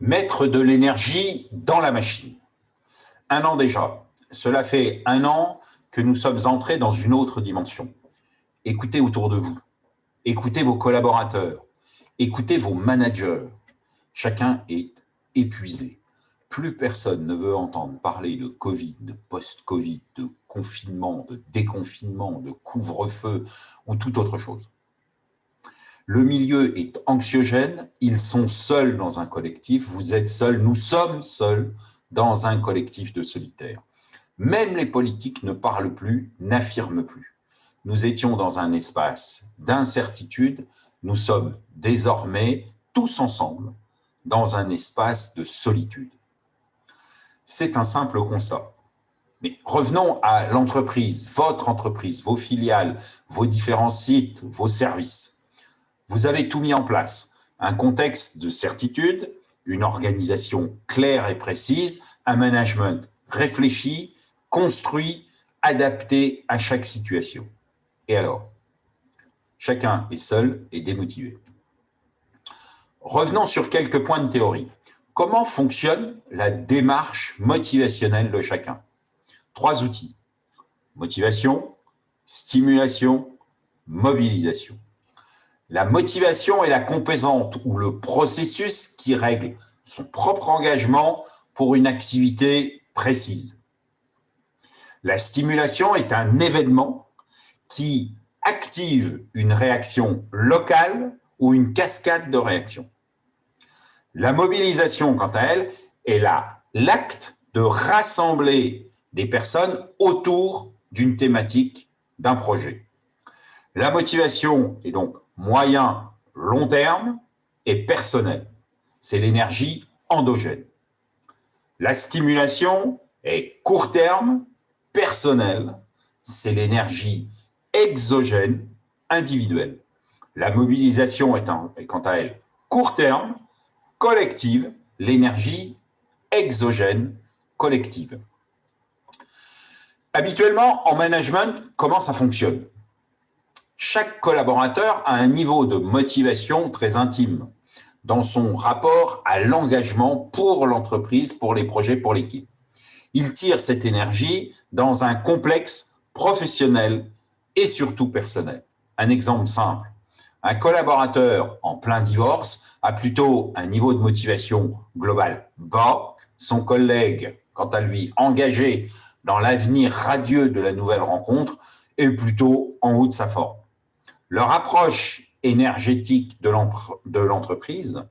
Mettre de l'énergie dans la machine. 1 an déjà. Cela fait 1 an que nous sommes entrés dans une autre dimension. Écoutez autour de vous. Écoutez vos collaborateurs. Écoutez vos managers. Chacun est épuisé. Plus personne ne veut entendre parler de Covid, de post-Covid, de confinement, de déconfinement, de couvre-feu ou toute autre chose. Le milieu est anxiogène, ils sont seuls dans un collectif, vous êtes seuls, nous sommes seuls dans un collectif de solitaires. Même les politiques ne parlent plus, n'affirment plus. Nous étions dans un espace d'incertitude, nous sommes désormais tous ensemble dans un espace de solitude. C'est un simple constat. Mais revenons à l'entreprise, votre entreprise, vos filiales, vos différents sites, vos services. Vous avez tout mis en place, un contexte de certitude, une organisation claire et précise, un management réfléchi, construit, adapté à chaque situation. Et alors, chacun est seul et démotivé. Revenons sur quelques points de théorie. Comment fonctionne la démarche motivationnelle de chacun? 3 outils. Motivation, stimulation, mobilisation. La motivation est la composante ou le processus qui règle son propre engagement pour une activité précise. La stimulation est un événement qui active une réaction locale ou une cascade de réactions. La mobilisation, quant à elle, est l'acte de rassembler des personnes autour d'une thématique, d'un projet. La motivation est donc moyen, long terme et personnelle. C'est l'énergie endogène. La stimulation est court terme, personnelle. C'est l'énergie exogène, individuelle. La mobilisation est quant à elle court terme, collective, l'énergie exogène, collective. Habituellement, en management, comment ça fonctionne? Chaque collaborateur a un niveau de motivation très intime dans son rapport à l'engagement pour l'entreprise, pour les projets, pour l'équipe. Il tire cette énergie dans un complexe professionnel et surtout personnel. Un exemple simple. Un collaborateur en plein divorce a plutôt un niveau de motivation global bas. Son collègue, quant à lui, engagé dans l'avenir radieux de la nouvelle rencontre, est plutôt en haut de sa forme. Leur approche énergétique de l'entreprise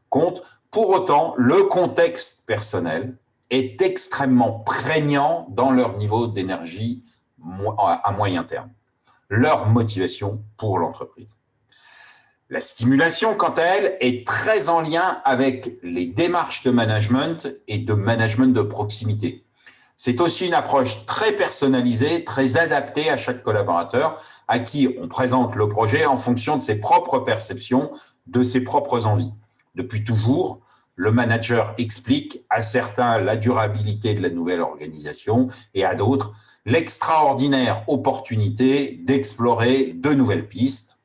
compte. Pour autant, le contexte personnel est extrêmement prégnant dans leur niveau d'énergie à moyen terme, leur motivation pour l'entreprise. La stimulation, quant à elle, est très en lien avec les démarches de management et de management de proximité. C'est aussi une approche très personnalisée, très adaptée à chaque collaborateur, à qui on présente le projet en fonction de ses propres perceptions, de ses propres envies. Depuis toujours, le manager explique à certains la durabilité de la nouvelle organisation et à d'autres l'extraordinaire opportunité d'explorer de nouvelles pistes.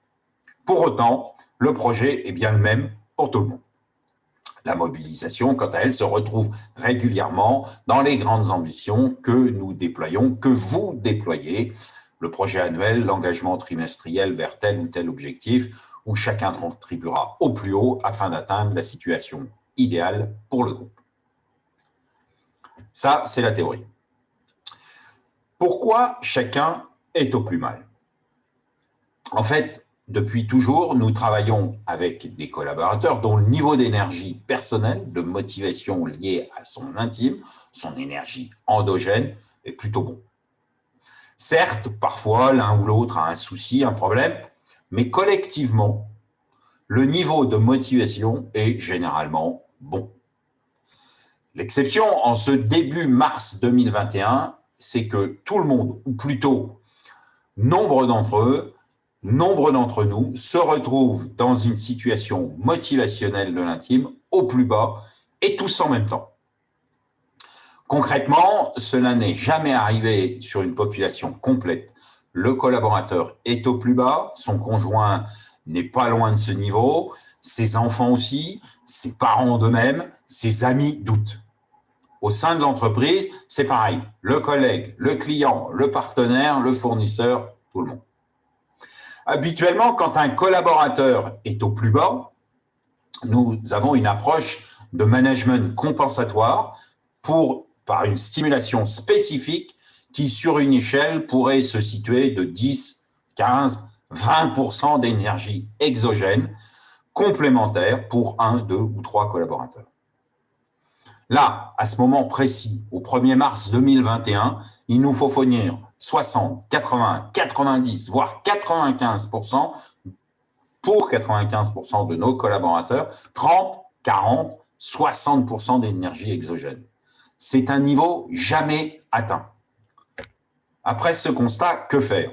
Pour autant, le projet est bien le même pour tout le monde. La mobilisation, quant à elle, se retrouve régulièrement dans les grandes ambitions que nous déployons, que vous déployez, le projet annuel, l'engagement trimestriel vers tel ou tel objectif, où chacun contribuera au plus haut afin d'atteindre la situation idéale pour le groupe. Ça, c'est la théorie. Pourquoi chacun est au plus mal? En fait, depuis toujours, nous travaillons avec des collaborateurs dont le niveau d'énergie personnelle, de motivation liée à son intime, son énergie endogène, est plutôt bon. Certes, parfois, l'un ou l'autre a un souci, un problème, mais collectivement, le niveau de motivation est généralement bon. L'exception, en ce début mars 2021, c'est que tout le monde, ou plutôt nombre d'entre nous se retrouvent dans une situation motivationnelle de l'intime au plus bas et tous en même temps. Concrètement, cela n'est jamais arrivé sur une population complète. Le collaborateur est au plus bas, son conjoint n'est pas loin de ce niveau, ses enfants aussi, ses parents d'eux-mêmes, ses amis doutent. Au sein de l'entreprise, c'est pareil. Le collègue, le client, le partenaire, le fournisseur, tout le monde. Habituellement, quand un collaborateur est au plus bas, nous avons une approche de management compensatoire par une stimulation spécifique qui, sur une échelle, pourrait se situer de 10, 15, 20% d'énergie exogène complémentaire pour 1, 2 ou 3 collaborateurs. Là, à ce moment précis, au 1er mars 2021, il nous faut fournir 60, 80, 90, voire 95% pour 95% de nos collaborateurs, 30, 40, 60% d'énergie exogène. C'est un niveau jamais atteint. Après ce constat, que faire?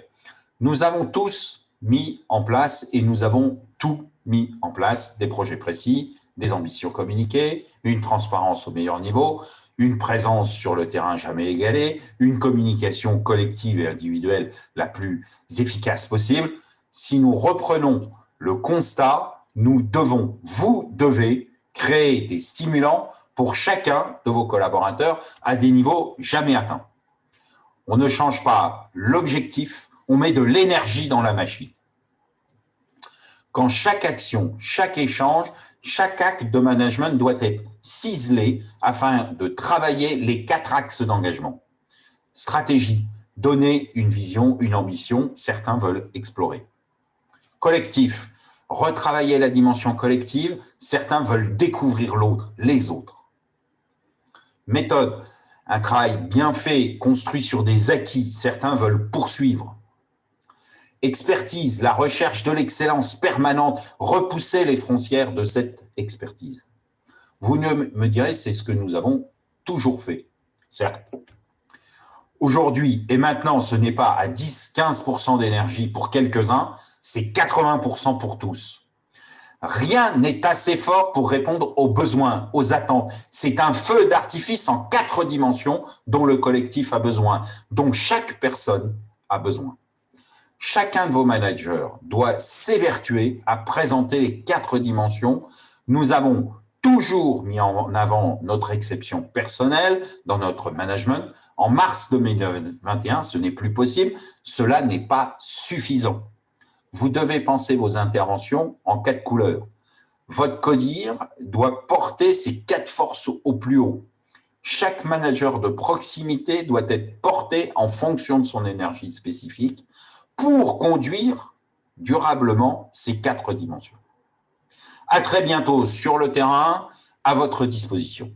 Nous avons tous mis en place et nous avons tout mis en place des projets précis, des ambitions communiquées, une transparence au meilleur niveau, une présence sur le terrain jamais égalée, une communication collective et individuelle la plus efficace possible. Si nous reprenons le constat, vous devez créer des stimulants pour chacun de vos collaborateurs à des niveaux jamais atteints. On ne change pas l'objectif, on met de l'énergie dans la machine. Quand chaque action, chaque échange, chaque acte de management doit être ciselé afin de travailler les 4 axes d'engagement. Stratégie, donner une vision, une ambition, certains veulent explorer. Collectif, retravailler la dimension collective, certains veulent découvrir l'autre, les autres. Méthode, un travail bien fait, construit sur des acquis, certains veulent poursuivre. Expertise, la recherche de l'excellence permanente, repousser les frontières de cette expertise. Vous me direz, c'est ce que nous avons toujours fait, certes. Aujourd'hui et maintenant, ce n'est pas à 10-15% d'énergie pour quelques-uns, c'est 80% pour tous. Rien n'est assez fort pour répondre aux besoins, aux attentes. C'est un feu d'artifice en 4 dimensions dont le collectif a besoin, dont chaque personne a besoin. Chacun de vos managers doit s'évertuer à présenter les 4 dimensions. Nous avons toujours mis en avant notre exception personnelle dans notre management. En mars 2021, ce n'est plus possible. Cela n'est pas suffisant. Vous devez penser vos interventions en 4 couleurs. Votre codir doit porter ces 4 forces au plus haut. Chaque manager de proximité doit être porté en fonction de son énergie spécifique pour conduire durablement ces 4 dimensions. À très bientôt sur le terrain, à votre disposition.